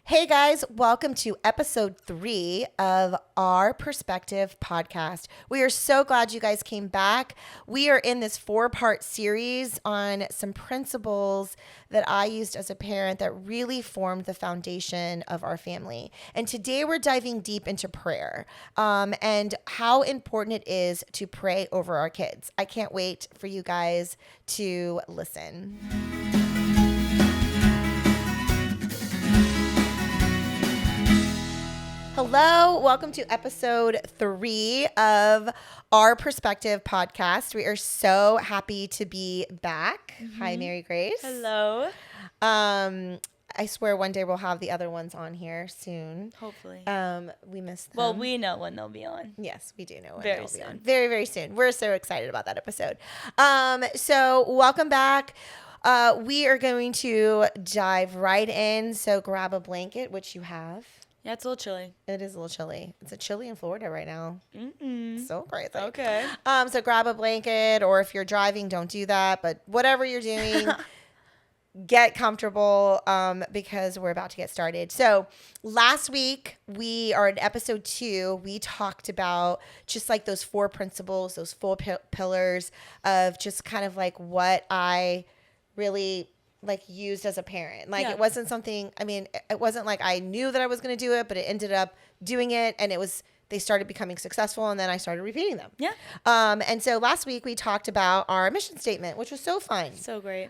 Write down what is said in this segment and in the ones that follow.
Hey guys, welcome to episode 3 of our Perspective podcast. We are so glad you guys came back. We are in this 4-part series on some principles that I used as a parent that really formed the foundation of our family. And today we're diving deep into prayer and how important it is to pray over our kids. I can't wait for you guys to listen. Hello, welcome to episode 3 of our Perspective podcast. We are so happy to be back. Hi, Mary Grace. Hello. I swear one day we'll have the other ones on here soon. Hopefully. We missed them. Well, we know when they'll be on. Yes, we do know when Very they'll soon. be on. Very, very soon. We're so excited about that episode. So welcome back. We are going to dive right in. So grab a blanket, which you have. Yeah, it's a little chilly. It is a little chilly. It's a chilly in Florida right now. So crazy. Okay. So grab a blanket, or if you're driving, don't do that. But whatever you're doing, get comfortable because we're about to get started. So last week, we are in episode 2. We talked about just like those 4 principles, those 4 pillars of just kind of like what I really like used as a parent. Like It wasn't something, it wasn't like I knew that I was going to do it, but it ended up doing it, and they started becoming successful, and then I started repeating them. Yeah. And so last week we talked about our mission statement, which was so fun. So great.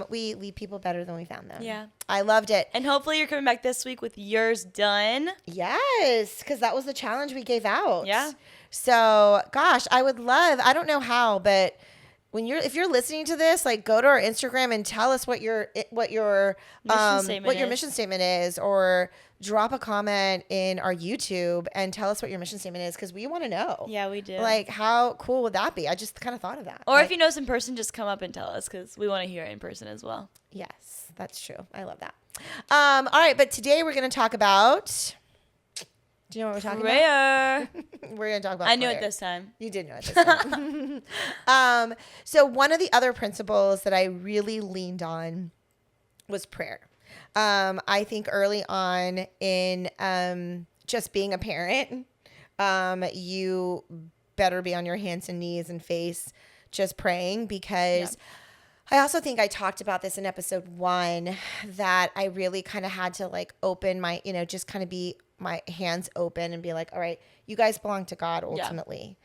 We leave people better than we found them. Yeah. I loved it. And hopefully you're coming back this week with yours done. Yes, because that was the challenge we gave out. Yeah. So, gosh, I would love, I don't know how, but if you're listening to this, like go to our Instagram and tell us what your mission statement is, or drop a comment in our YouTube and tell us what your mission statement is, because we want to know. Yeah, we do. Like, how cool would that be? I just kind of thought of that. Or if you know some person, just come up and tell us, because we want to hear it in person as well. Yes, that's true. I love that. All right, but today we're going to talk about. Do you know what we're talking about? Prayer. We're going to talk about I knew prayer. it this time. You did know it this time. So one of the other principles that I really leaned on was prayer. I think early on in just being a parent, you better be on your hands and knees and face just praying, because I also think I talked about this in episode 1, that I really kind of had to like open my, just kind of be my hands open and be like, all right, you guys belong to God ultimately.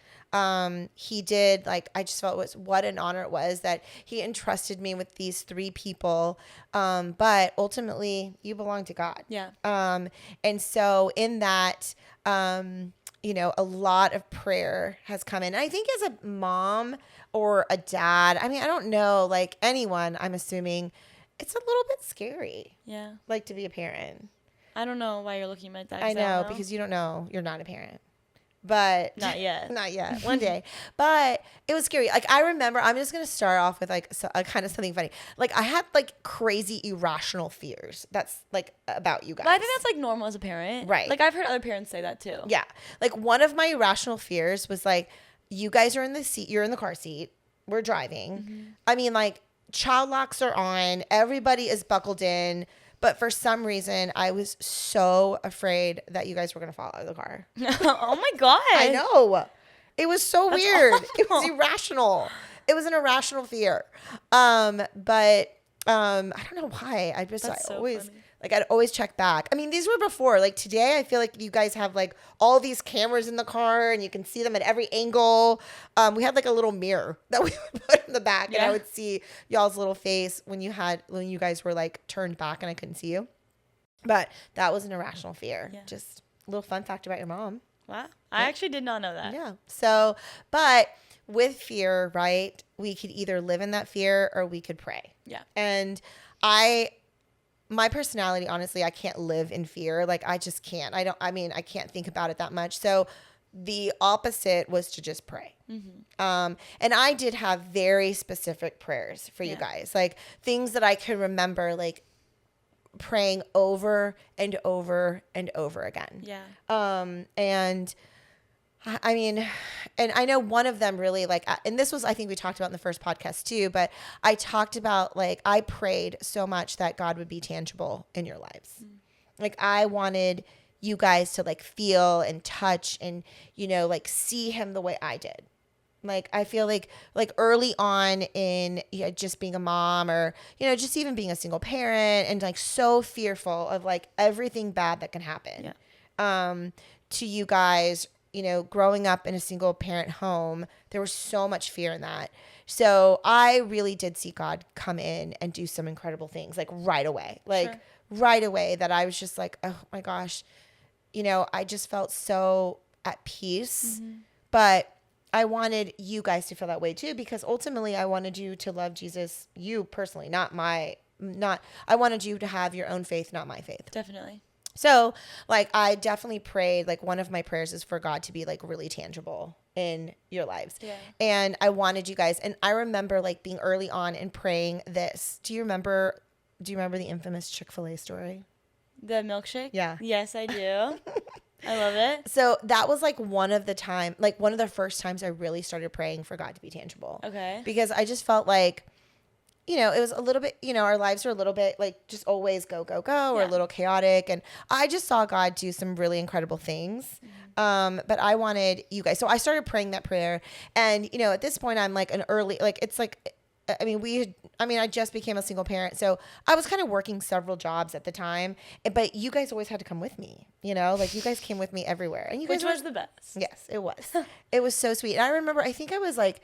He did, like, I just felt what an honor it was that he entrusted me with these 3 people. But ultimately you belong to God. Yeah. And so in that, a lot of prayer has come in. And I think as a mom or a dad, I don't know, like anyone, I'm assuming it's a little bit scary. Yeah. Like to be a parent. I don't know why you're looking at that. I know, because you don't know. You're not a parent. But not yet. Not yet. One day. But it was scary. Like, I remember, I'm just going to start off with like kind of something funny. Like, I had like crazy irrational fears. That's like about you guys. But I think that's like normal as a parent. Right. Like, I've heard other parents say that too. Yeah. Like, one of my irrational fears was like, you guys are in the seat. You're in the car seat. We're driving. Mm-hmm. Like, child locks are on. Everybody is buckled in. But for some reason, I was so afraid that you guys were going to fall out of the car. Oh, my God. I know. It was so weird. Awful. It was irrational. It was an irrational fear. But I don't know why. I'd always check back. These were before. Like today, I feel like you guys have like all these cameras in the car and you can see them at every angle. We had like a little mirror that we would put in the back, and I would see y'all's little face when you guys were like turned back and I couldn't see you. But that was an irrational fear. Yeah. Just a little fun fact about your mom. Wow. I actually did not know that. Yeah. So, but with fear, right, we could either live in that fear or we could pray. Yeah. And my personality, honestly, I can't live in fear. Like, I just can't. I can't think about it that much. So the opposite was to just pray. Mm-hmm. And I did have very specific prayers for you guys, like things that I can remember, like praying over and over and over again. Yeah. And I know one of them really like, and this was, I think we talked about in the first podcast too, but I talked about like, I prayed so much that God would be tangible in your lives. Like I wanted you guys to like feel and touch and, like see him the way I did. Like I feel like early on in just being a mom or, just even being a single parent and like so fearful of like everything bad that can happen to you guys, growing up in a single parent home, there was so much fear in that. So I really did see God come in and do some incredible things like right away, right away that I was just like, oh my gosh, I just felt so at peace. But I wanted you guys to feel that way too, because ultimately I wanted you to love Jesus, you personally, I wanted you to have your own faith, not my faith. Definitely. So like, I definitely prayed, like one of my prayers is for God to be like really tangible in your lives. Yeah. And I wanted you guys, and I remember like being early on and praying this. Do you remember the infamous Chick-fil-A story? The milkshake? Yeah. Yes, I do. I love it. So that was like one of the first times I really started praying for God to be tangible. Okay. Because I just felt like, it was a little bit, our lives were a little bit like just always go, go, go, or a little chaotic. And I just saw God do some really incredible things. But I wanted you guys. So I started praying that prayer. And, at this point I'm like an early, like, it's like, I just became a single parent. So I was kind of working several jobs at the time, but you guys always had to come with me, like you guys came with me everywhere. And you guys Which was the best. Yes, it was. It was so sweet. And I remember, I think I was like,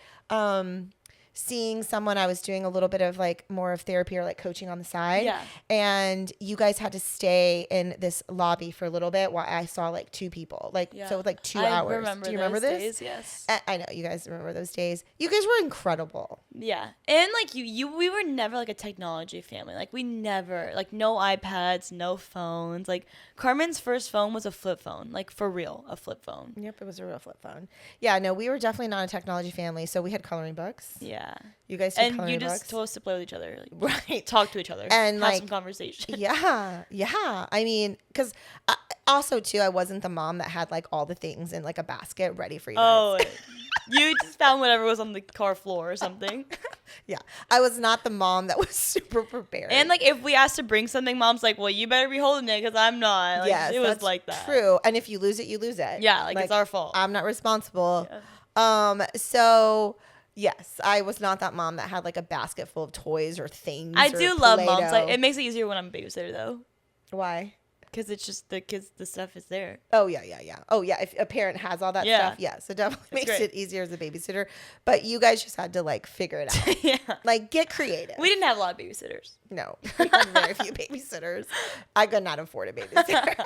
seeing someone, I was doing a little bit of like more of therapy or like coaching on the side. Yeah. And you guys had to stay in this lobby for a little bit while I saw like two people. Like, so it was like 2 hours. Do you remember this? Days, yes. I know you guys remember those days. You guys were incredible. Yeah. And like we were never like a technology family. Like we never, like no iPads, no phones. Like Carmen's first phone was a flip phone. Like for real, a flip phone. Yep, it was a real flip phone. Yeah, no, we were definitely not a technology family. So we had coloring books. Yeah. You guys did coloring and you books. just told us to play with each other, like, right? Talk to each other, and have like some conversation. Yeah. I mean, because also too, I wasn't the mom that had like all the things in like a basket ready for you guys. You just found whatever was on the car floor or something. Yeah, I was not the mom that was super prepared. And like if we asked to bring something, mom's like, "Well, you better be holding it because I'm not." Like, yes, it was that's like that. True. And if you lose it, you lose it. Yeah, like it's our fault. I'm not responsible. Yeah. So. Yes, I was not that mom that had like a basket full of toys or things. I or do love Play-Doh. moms. Like it makes it easier when I'm a babysitter though. Why? Because it's just the kids, the stuff is there. Oh, yeah. Oh, yeah. If a parent has all that stuff, yes, it definitely makes great. it easier as a babysitter. But you guys just had to, like, figure it out. Yeah. Like, get creative. We didn't have a lot of babysitters. No. We had very few babysitters. I could not afford a babysitter.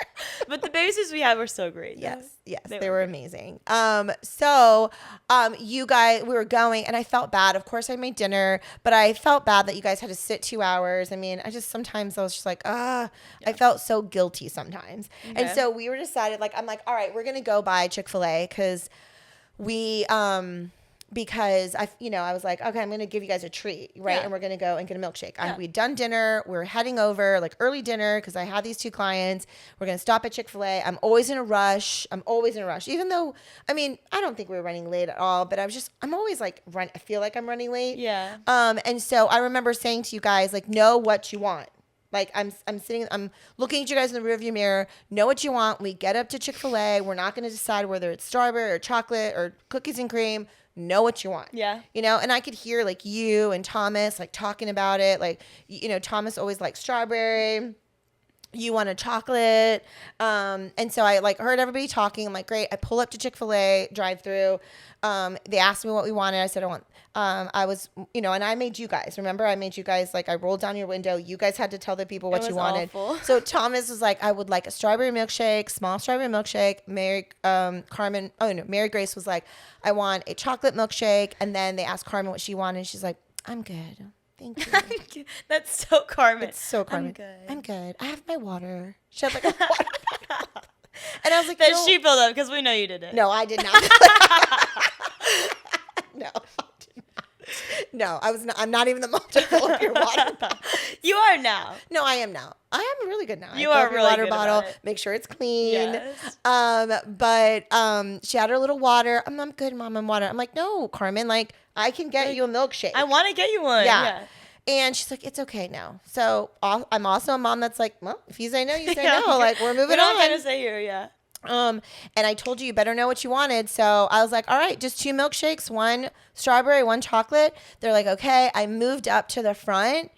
But the babysitters we had were so great. Yes. They were were amazing. So you guys, we were going, and I felt bad. Of course, I made dinner, but I felt bad that you guys had to sit 2 hours. I mean, sometimes I was just like, I felt so guilty sometimes. Okay. And so we were decided, like, I'm like, all right, we're going to go buy Chick-fil-A because I was like, okay, I'm going to give you guys a treat, right? Yeah. And we're going to go and get a milkshake. Yeah. We'd done dinner. We were heading over, like early dinner, because I had these 2 clients. We're going to stop at Chick-fil-A. I'm always in a rush. Even though, I mean, I don't think we were running late at all, but I'm always like, I feel like I'm running late. Yeah. And so I remember saying to you guys, like, know what you want. Like, I'm looking at you guys in the rearview mirror, know what you want. We get up to Chick-fil-A. We're not going to decide whether it's strawberry or chocolate or cookies and cream. Know what you want. Yeah. And I could hear like you and Thomas like talking about it. Like, Thomas always liked strawberry. You want a chocolate. And so I like heard everybody talking. I'm like, great. I pull up to Chick-fil-A drive through. They asked me what we wanted. I said, and I made you guys, remember I made you guys, like I rolled down your window. You guys had to tell the people what you wanted. Awful. So Thomas was like, I would like a strawberry milkshake, small strawberry milkshake. Mary Grace was like, I want a chocolate milkshake. And then they asked Carmen what she wanted. And she's like, I'm good. Thank you. That's so Carmen. It's so Carmen. I'm good. I'm good. I have my water. She had like a water bottle. And I was like, that no. she filled up because we know you didn't. No, I did not. No, I did not. No, I was not. I'm not even the mom to fill up your water bottle. You are now. No, I am now. I am really good now. You I fill are up your really water good bottle. about it. Make sure it's clean. Yes. But she had her little water. I'm good, Mom. I'm water. I'm like, no, Carmen. Like I can get you a milkshake. I want to get you one. Yeah. And she's like, it's okay now. So I'm also a mom that's like, well, if you say no, you say Yeah, no. Like, we're moving don't on. gotta say here, yeah. And I told you better know what you wanted. So I was like, all right, just 2 milkshakes, 1 strawberry, 1 chocolate. They're like, okay. I moved up to the front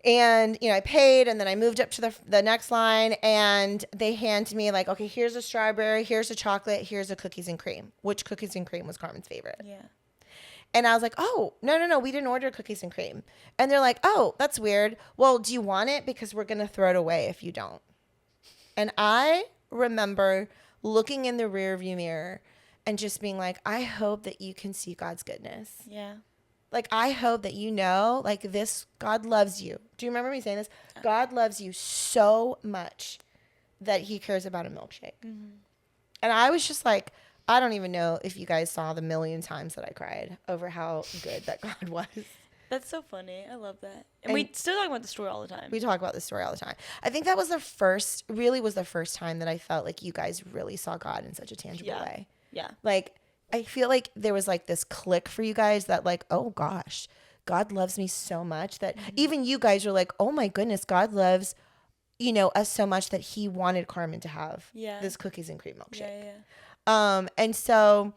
and, I paid, and then I moved up to the next line, and they handed me like, okay, here's a strawberry, here's a chocolate, here's a cookies and cream, which cookies and cream was Carmen's favorite. Yeah. And I was like, oh, no, we didn't order cookies and cream. And they're like, oh, that's weird. Well, do you want it? Because we're going to throw it away if you don't. And I remember looking in the rearview mirror and just being like, I hope that you can see God's goodness. Yeah. Like, I hope that like this, God loves you. Do you remember me saying this? God loves you so much that he cares about a milkshake. Mm-hmm. And I was just like, I don't even know if you guys saw the million times that I cried over how good that God was. That's so funny. I love that. And we still talk about the story all the time. We talk about this story all the time. I think that was the first time that I felt like you guys really saw God in such a tangible way. Yeah. Like, I feel like there was like this click for you guys that like, oh gosh, God loves me so much that even you guys were like, oh my goodness, God loves, us so much that he wanted Carmen to have this cookies and cream milkshake. And so,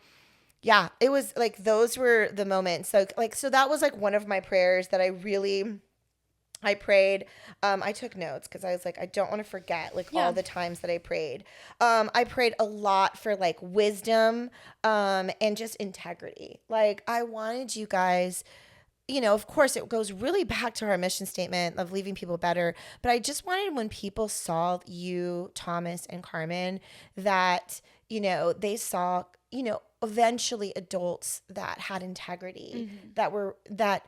yeah, it was like, those were the moments. So that was like one of my prayers that I prayed. I took notes because I was like, I don't want to forget all the times that I prayed. I prayed a lot for like wisdom, and just integrity. Like, I wanted you guys, of course it goes really back to our mission statement of leaving people better. But I just wanted, when people saw you, Thomas and Carmen, that, they saw, eventually adults that had integrity, that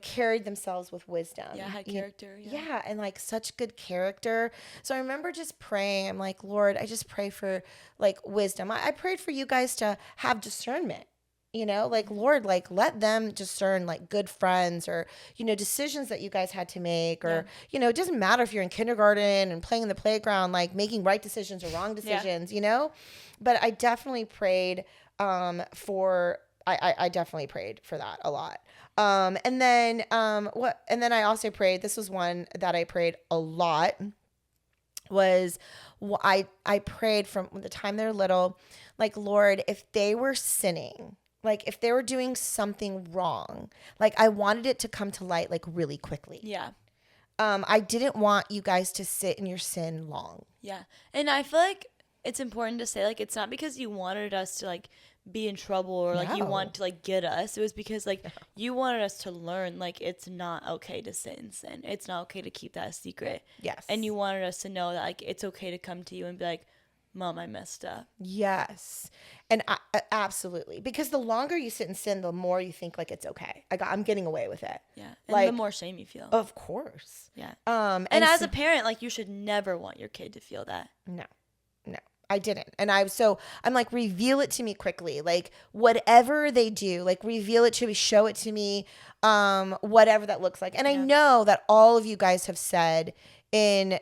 carried themselves with wisdom. Yeah, had character. Yeah, and like such good character. So I remember just praying. I'm like, Lord, I just pray for like wisdom. I prayed for you guys to have discernment. Like, Lord, like, let them discern like good friends or, decisions that you guys had to make, or, it doesn't matter if you're in kindergarten and playing in the playground, like making right decisions or wrong decisions, but I definitely prayed I definitely prayed for that a lot. And then I also prayed, this was one that I prayed a lot, was I prayed from the time they're little, like, Lord, if they were sinning, like if they were doing something wrong, like I wanted it to come to light like really quickly. Yeah. I didn't want you guys to sit in your sin long. Yeah. And I feel like it's important to say, like, it's not because you wanted us to like be in trouble or like you want to like get us. It was because like you wanted us to learn like it's not okay to sit in sin. It's not okay to keep that a secret. Yes. And you wanted us to know that like it's okay to come to you and be like, Mom, I messed up. Yes. And absolutely. Because the longer you sit in sin, the more you think like it's okay. I'm getting away with it. Yeah. And like, the more shame you feel. Of course. Yeah. And as a parent, like, you should never want your kid to feel that. No, I didn't. And I'm like, reveal it to me quickly. Like, whatever they do, like, reveal it to me, show it to me, whatever that looks like. And I know that all of you guys have said in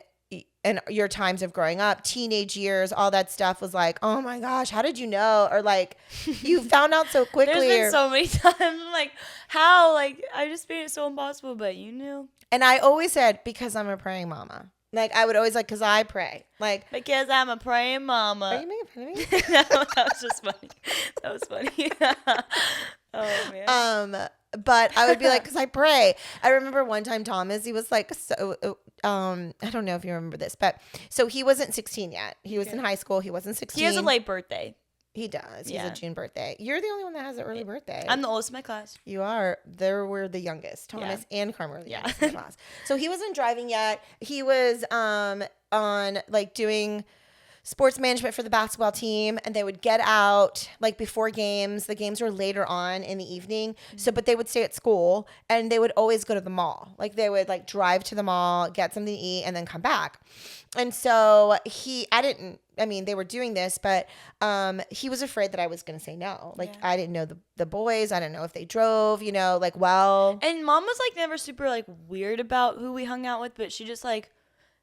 your times of growing up, teenage years, all that stuff was like, oh my gosh, how did you know? Or like, you found out so quickly. There's been so many times, I'm like, how? Like, I just made it so impossible, but you knew. And I always said, because I'm a praying mama. Like, I would always like, because I pray. Like, because I'm a praying mama. Are you making fun of me? No, that was just funny. That was funny. Oh, man. But I would be like, because I pray. I remember one time Thomas, he was like, I don't know if you remember this, but so he wasn't 16 yet. He was in high school. He wasn't 16. He has a late birthday. He does. He's a June birthday. You're the only one that has an early birthday. I'm the oldest in my class. You are. There were the youngest. Thomas and Carmen were the youngest in the class. So he wasn't driving yet. He was on like doing sports management for the basketball team, and they would get out like before games. The games were later on in the evening. So, but they would stay at school, and they would always go to the mall. Like, they would like drive to the mall, get something to eat, and then come back. And so they were doing this, but he was afraid that I was going to say no. Like, I didn't know the boys. I didn't know if they drove, like, well. And Mom was like never super like weird about who we hung out with, but she just like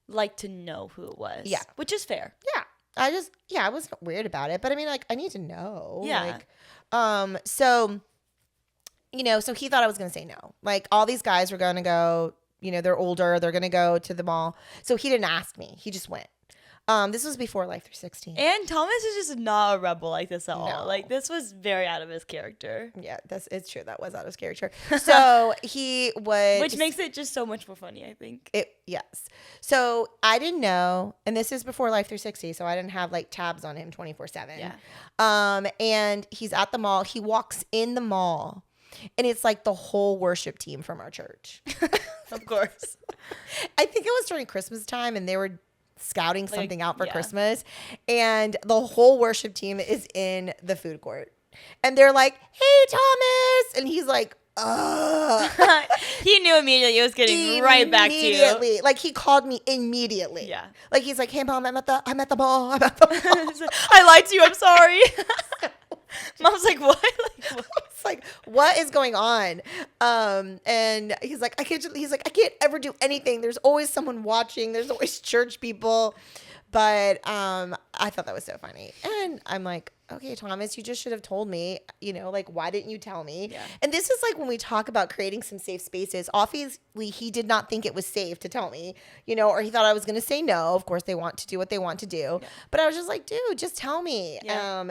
liked to know who it was. Yeah. Which is fair. Yeah. I wasn't weird about it, but I mean, like, I need to know. Yeah. Like, so so he thought I was going to say no. Like all these guys were going to go, they're older, they're going to go to the mall. So he didn't ask me. He just went. This was before Life 360. And Thomas is just not a rebel like this at all. No. Like this was very out of his character. Yeah, it's true. That was out of his character. So he would, which makes it just so much more funny, I think. Yes. So I didn't know, and this is before Life 360, so I didn't have like tabs on him 24/7. Yeah. And he's at the mall. He walks in the mall, and it's like the whole worship team from our church. Of course. I think it was during Christmas time, and they were scouting something out for Christmas, and the whole worship team is in the food court, and they're like, "Hey, Thomas," and he's like, he knew immediately it was getting right back to you. Like he called me immediately. Yeah. Like he's like, "Hey, Mom, I'm at the mall. I lied to you. I'm sorry." Mom's like, "What?" It's like, what is going on? And he's like, I can't ever do anything. There's always someone watching. There's always church people. But I thought that was so funny. And I'm like, okay, Thomas, you just should have told me, like, why didn't you tell me? Yeah. And this is like when we talk about creating some safe spaces. Obviously, he did not think it was safe to tell me, or he thought I was going to say no. Of course, they want to do what they want to do. Yeah. But I was just like, dude, just tell me. Yeah.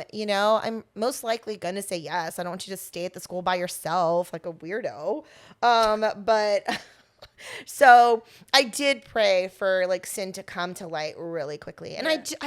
I'm most likely going to say yes. I don't want you to stay at the school by yourself like a weirdo. But... So I did pray for like sin to come to light really quickly. And I just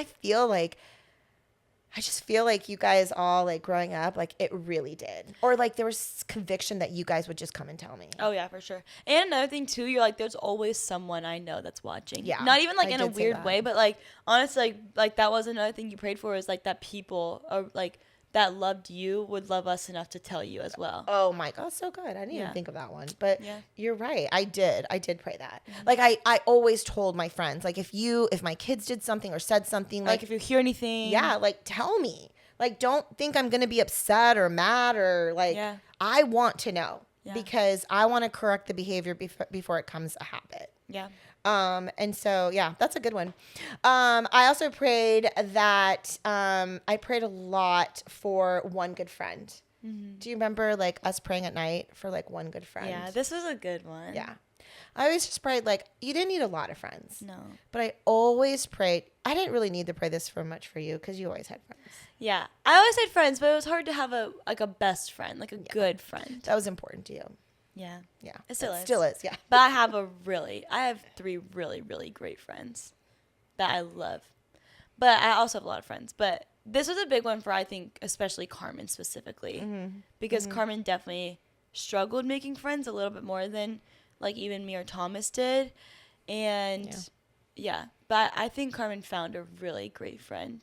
feel like you guys all like growing up, like it really did. Or like there was conviction that you guys would just come and tell me. Oh yeah, for sure. And another thing too, you're like, there's always someone I know that's watching. Yeah. Not even like in a weird way, but like honestly, like that was another thing you prayed for, is like that people are like that loved you would love us enough to tell you as well. Oh my God, so good. I didn't even think of that one. But you're right. I did pray that. Mm-hmm. Like I always told my friends, like if my kids did something or said something, like if you hear anything. Yeah, like tell me. Like don't think I'm going to be upset or mad or like I want to know because I want to correct the behavior before it becomes a habit. Yeah. And so, that's a good one. I also prayed that, I prayed a lot for one good friend. Mm-hmm. Do you remember like us praying at night for like one good friend? Yeah, this was a good one. Yeah. I always just prayed like, you didn't need a lot of friends. No. But I always prayed, I didn't really need to pray this for much for you because you always had friends. Yeah. I always had friends, but it was hard to have a best friend, like a good friend. That was important to you. Yeah. Yeah. It still is. Still is, yeah. But I have 3 really, really great friends that I love. But I also have a lot of friends. But this was a big one for, I think, especially Carmen specifically. Mm-hmm. Because Carmen definitely struggled making friends a little bit more than, like, even me or Thomas did. And, But I think Carmen found a really great friend.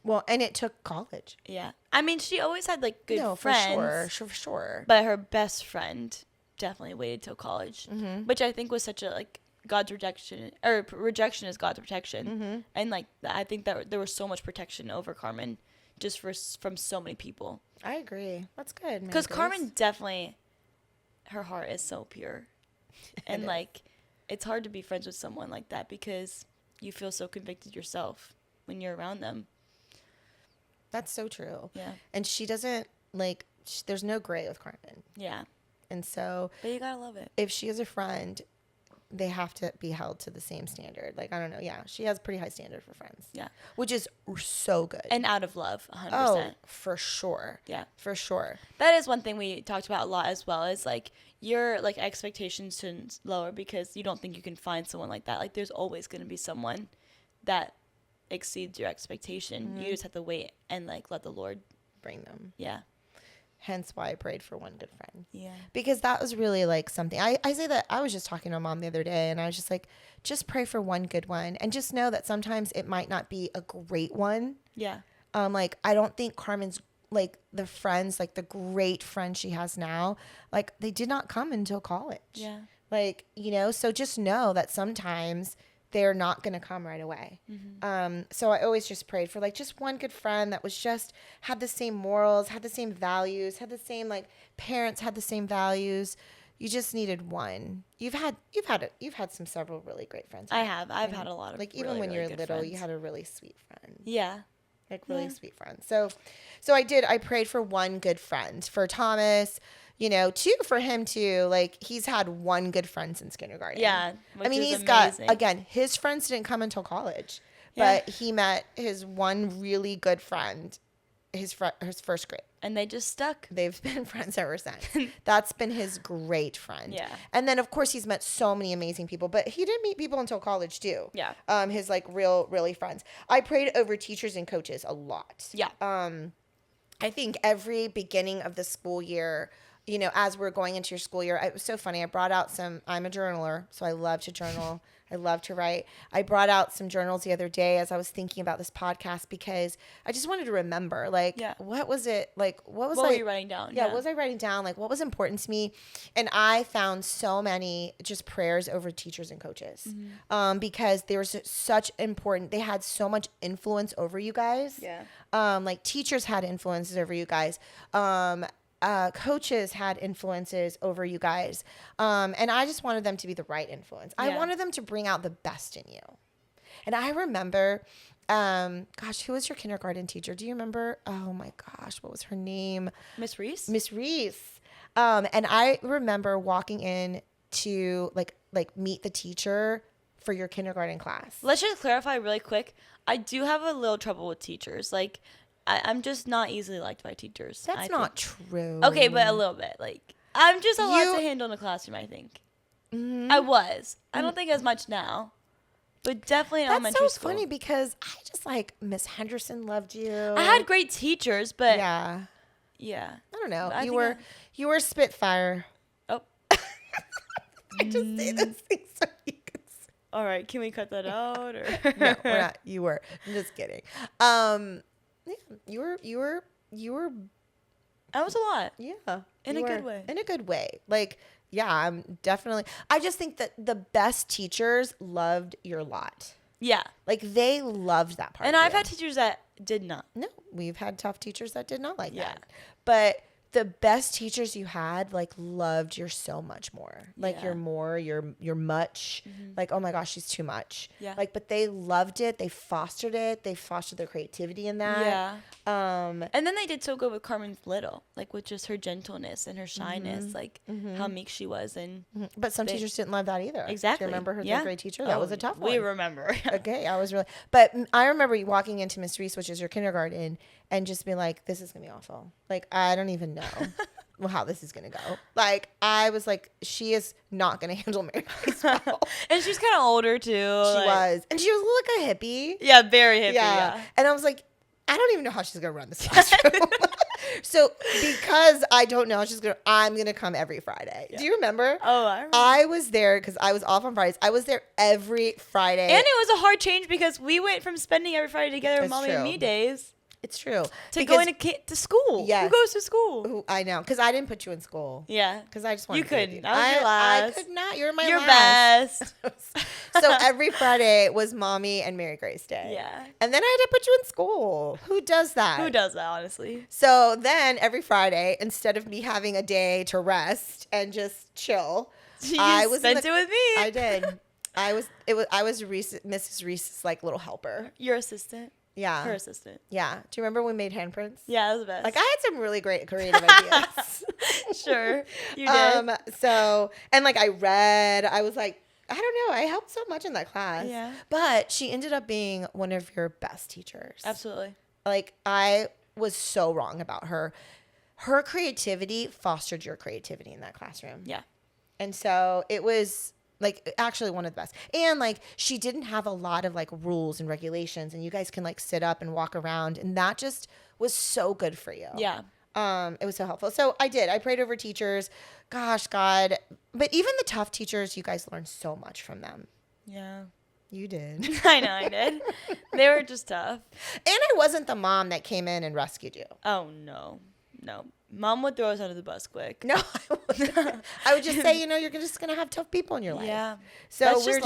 Well, and it took college. Yeah. I mean, she always had, like, good friends. For sure. But her best friend definitely waited till college, which I think was such a like God's rejection, or rejection is God's protection, and like I think that there was so much protection over Carmen, just from so many people. I agree. That's good. Because Carmen definitely, her heart is so pure, and like it's hard to be friends with someone like that because you feel so convicted yourself when you're around them. That's so true. Yeah. And she doesn't like. There's no gray with Carmen. Yeah. And so, but you gotta love it. If she is a friend, they have to be held to the same standard. Like, I don't know. Yeah. She has a pretty high standard for friends. Yeah. Which is so good. And out of love, 100%. Oh, for sure. Yeah. For sure. That is one thing we talked about a lot as well, is like your like expectations to lower because you don't think you can find someone like that. Like there's always going to be someone that exceeds your expectation. Mm-hmm. You just have to wait and like let the Lord bring them. Yeah. Hence why I prayed for one good friend. Yeah. Because that was really like something. I say that I was just talking to Mom the other day and I was just like, just pray for one good one. And just know that sometimes it might not be a great one. Yeah. Like, I don't think Carmen's like the friends, like the great friends she has now, like they did not come until college. Yeah. Like, so just know that sometimes they're not going to come right away. Mm-hmm. So I always just prayed for like just one good friend that was just had the same morals, had the same values, had the same like parents had the same values. You just needed one. You've had several really great friends. I've had a lot of like even really, when really you were little, friends. you had a really sweet friend. Yeah. like really sweet friends. So I prayed for one good friend for Thomas, you know, two for him too. Like he's had one good friend since kindergarten. Yeah. I mean, he's got, again, his friends didn't come until college, but he met his one really good friend, his first grade. And they just stuck. They've been friends ever since. That's been his great friend. Yeah. And then of course he's met so many amazing people, but he didn't meet people until college too. Yeah. His like really friends. I prayed over teachers and coaches a lot. Yeah. I think every beginning of the school year, you know, as we're going into your school year, it was so funny. I brought out I'm a journaler, so I love to journal. I love to write. I brought out some journals the other day as I was thinking about this podcast because I just wanted to remember, like, what was it? Like, what were you writing down? Yeah, what was I writing down? Like, what was important to me? And I found so many just prayers over teachers and coaches because they were they had so much influence over you guys. Yeah. Like teachers had influences over you guys. Coaches had influences over you guys. And I just wanted them to be the right influence. I wanted them to bring out the best in you. And I remember, who was your kindergarten teacher? Do you remember? Oh my gosh, what was her name? Miss Reese? Miss Reese. And I remember walking in to like meet the teacher for your kindergarten class. Let's just clarify really quick. I do have a little trouble with teachers. Like, I'm just not easily liked by teachers. That's not true. Okay, but a little bit. Like, I'm just a lot to handle in the classroom, I think. Mm-hmm. I was. I don't think as much now. But definitely in elementary school. That's so funny because I just like Miss Henderson loved you. I had great teachers, but yeah. I don't know. You were a Spitfire. Oh. I just say those things so you can say. All right, can we cut that out? Or? No, we're not. You were. I'm just kidding. Yeah, you were. That was a lot. Yeah. In a good way. In a good way. Like, yeah, I just think that the best teachers loved your lot. Yeah. Like, they loved that part. And I've had teachers that did not. No, we've had tough teachers that did not like that. But the best teachers you had, like, loved you so much more. Like, you're much. Mm-hmm. Like, oh my gosh, she's too much. Yeah. Like, but they loved it. They fostered it. They fostered their creativity in that. Yeah. And then they did so good with Carmen Little, like with just her gentleness and her shyness, like how meek she was. And but some teachers didn't love that either. Exactly. Do you remember her third grade teacher? That was a tough one. We remember. Okay, but I remember walking into Miss Reese, which is your kindergarten, and just being like, this is going to be awful. Like, I don't even know how this is going to go. Like, I was like, she is not going to handle Mary Grace well. And she's kind of older, too. She was. And she was like a hippie. Yeah, very hippie, yeah. And I was like, I don't even know how she's going to run this classroom. So because I don't know how I'm going to come every Friday. Yeah. Do you remember? Oh, I remember. I was there because I was off on Fridays. I was there every Friday. And it was a hard change because we went from spending every Friday together with Mommy and me days. It's true. To going to school. Yes. Who goes to school? Ooh, I know. Because I didn't put you in school. Yeah. Because I just wanted to couldn't. I was your last. I could not. You're my You're last. best. So every Friday was Mommy and Mary Grace Day. Yeah. And then I had to put you in school. Who does that? Who does that, honestly? So then every Friday, instead of me having a day to rest and just chill, I spent it with me. I did. I was Mrs. Reese's like little helper. Your assistant. Yeah. Her assistant. Yeah. Do you remember when we made handprints? Yeah, that was the best. Like, I had some really great creative ideas. Sure. You did. So, and like I read, I was like, I don't know. I helped so much in that class. Yeah. But she ended up being one of your best teachers. Absolutely. Like, I was so wrong about her. Her creativity fostered your creativity in that classroom. Yeah. And so it was like actually one of the best. And like she didn't have a lot of like rules and regulations, and you guys can like sit up and walk around, and that just was so good for you. Yeah. It was so helpful. So I prayed over teachers. Gosh, God. But even the tough teachers, you guys learned so much from them. Yeah. You did. I know I did. They were just tough. And I wasn't the mom that came in and rescued you. Oh, no. No. Mom would throw us under the bus quick. No, I wouldn't. I would just say, you're just going to have tough people in your life. Yeah. So we're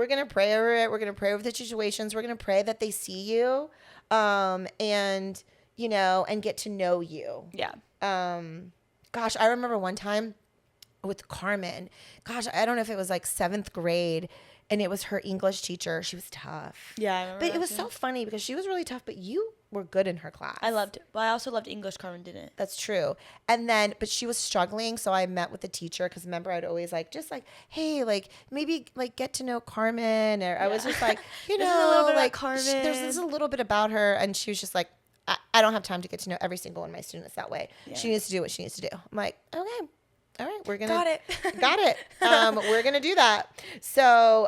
going to pray over it. We're going to pray over the situations. We're going to pray that they see you and, and get to know you. Yeah. Gosh, I remember one time with Carmen. Gosh, I don't know if it was like 7th grade. and it was her English teacher. She was tough. Yeah, I remember But it that was too. so funny because she was really tough, but you were good in her class. I loved it. But I also loved English. Carmen didn't. That's true. And then, but she was struggling. So I met with the teacher because remember, I'd always like, just like, hey, like maybe like get to know Carmen. Or I was just like, you This is a little know, bit about like Carmen. there's a little bit about her. And she was just like, I don't have time to get to know every single one of my students that way. Yeah. She needs to do what she needs to do. I'm like, okay. All right, we're gonna Got it. got it. We're gonna do that. So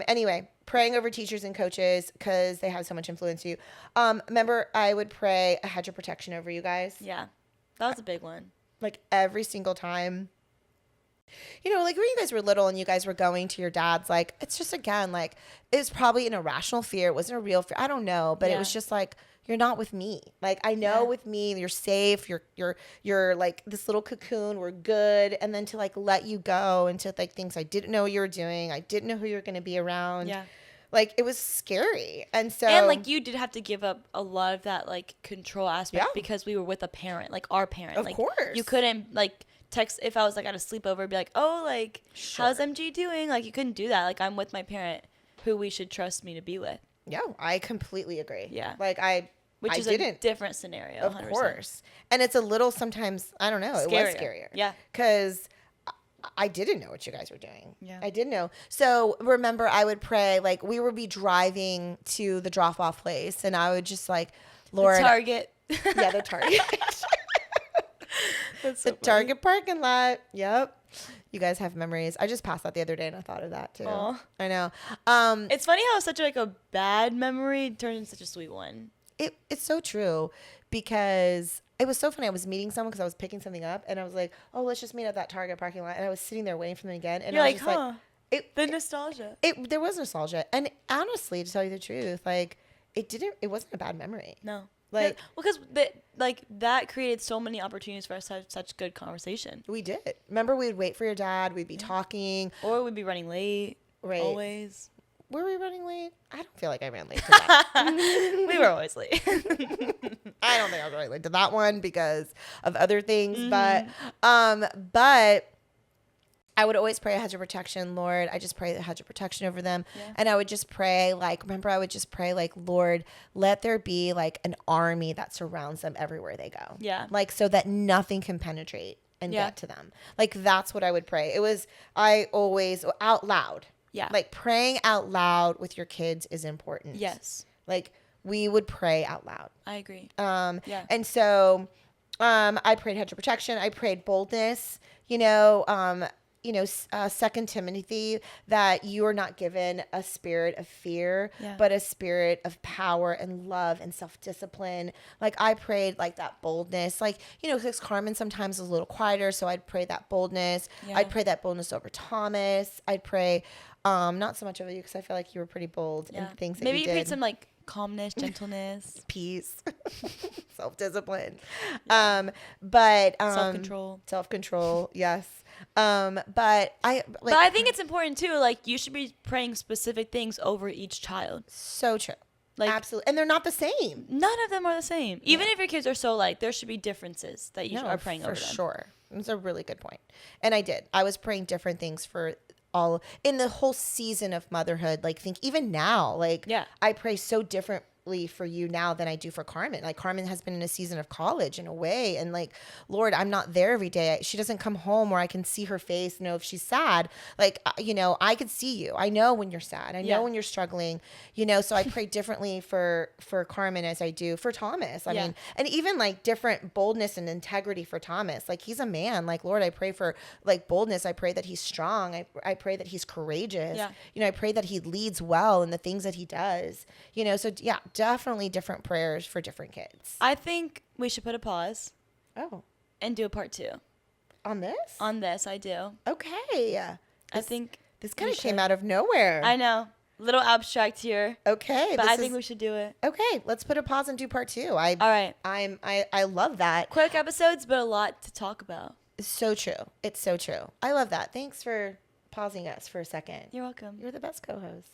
anyway, praying over teachers and coaches because they have so much influence to you. Remember, I would pray a hedge of protection over you guys. Yeah, that was a big one. Like every single time. You know, like when you guys were little and you guys were going to your dad's, like it's just again like it was probably an irrational fear. It wasn't a real fear. I don't know, but it was just like. You're not with me. Like I know with me, you're safe. You're like this little cocoon. We're good. And then to like let you go into like things I didn't know you were doing. I didn't know who you were going to be around. Yeah. Like it was scary. And so like you did have to give up a lot of that like control aspect because we were with a parent, like our parent. Of like, course. You couldn't like text if I was like at a sleepover, be like, oh, like how's MG doing? Like you couldn't do that. Like I'm with my parent, who we should trust me to be with. Yeah, I completely agree. Yeah. Like Which is a different scenario. Of 100%. course. And it's a little sometimes, I don't know, it was scarier. Yeah. Because I didn't know what you guys were doing. Yeah. I didn't know. So remember, I would pray, like we would be driving to the drop off place and I would just like, Lord. The Target. Yeah, the Target. That's so the Target parking lot. Yep. You guys have memories. I just passed that the other day and I thought of that too. Aww. I know. It's funny how such like a bad memory turns into such a sweet one. It's so true because it was so funny. I was meeting someone because I was picking something up and I was like, oh, let's just meet at that Target parking lot. And I was sitting there waiting for them again. And You're I was like, just the nostalgia. There was nostalgia. And honestly, to tell you the truth, like it wasn't a bad memory. No. Like, well, because that created so many opportunities for us to have such good conversation. We did. Remember, we'd wait for your dad. We'd be talking. Or we'd be running late. Right. Always. Were we running late? I don't feel like I ran late to that. We were always late. I don't think I was running late to that one because of other things. Mm-hmm. But I would always pray a hedge of protection, Lord. I just pray the hedge of protection over them. Yeah. And I would just pray, like, remember, I would just pray, like, Lord, let there be, like, an army that surrounds them everywhere they go. Yeah. Like, so that nothing can penetrate and get to them. Like, that's what I would pray. I always, out loud. Yeah. Like, praying out loud with your kids is important. Yes. Like, we would pray out loud. I agree. Yeah. And so I prayed hedge of protection. I prayed boldness, 2 Timothy, that you are not given a spirit of fear, but a spirit of power and love and self-discipline. Like I prayed like that boldness, like, because Carmen sometimes is a little quieter. So I'd pray that boldness. Yeah. I'd pray that boldness over Thomas. I'd pray, not so much over you, because I feel like you were pretty bold in things that Maybe you did. Maybe you prayed some like calmness, gentleness, peace, self-discipline, but self-control. Yes. But I think it's important too. Like you should be praying specific things over each child. So true. Like absolutely. And they're not the same. None of them are the same. Even if your kids are so like, there should be differences that you are praying over them. For sure. It's a really good point. And I was praying different things for all in the whole season of motherhood. Like think even now, like I pray so differently for you now than I do for Carmen. Like Carmen has been in a season of college in a way, and like, Lord, I'm not there every day. She doesn't come home where I can see her face, know if she's sad. Like, I could see you. I know when you're sad. I know when you're struggling, so I pray differently for Carmen as I do for Thomas. I mean, and even like different boldness and integrity for Thomas. Like he's a man. Like, Lord, I pray for like boldness. I pray that he's strong. I pray that he's courageous. Yeah. I pray that he leads well in the things that he does, so definitely different prayers for different kids. I think we should put a pause. Oh. And do a part 2. On this? On this, I do. Okay. I think this kind of came out of nowhere. I know. Little abstract here. Okay. But I think we should do it. Okay. Let's put a pause and do part 2. All right. I love that. Quick episodes, but a lot to talk about. It's so true. It's so true. I love that. Thanks for pausing us for a second. You're welcome. You're the best co-host.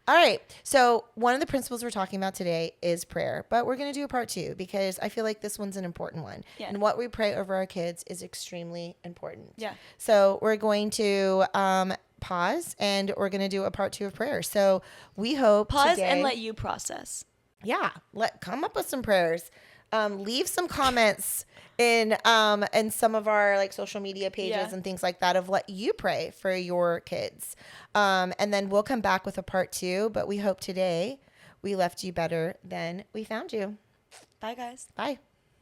All right. So one of the principles we're talking about today is prayer, but we're going to do a part 2 because I feel like this one's an important one. Yeah. And what we pray over our kids is extremely important. Yeah. So we're going to pause and we're going to do a part 2 of prayer. So we hope pause today, and let you process. Yeah. Come up with some prayers. Leave some comments in some of our like social media pages and things like that of what you pray for your kids. And then we'll come back with a part 2, but we hope today we left you better than we found you. Bye, guys. Bye.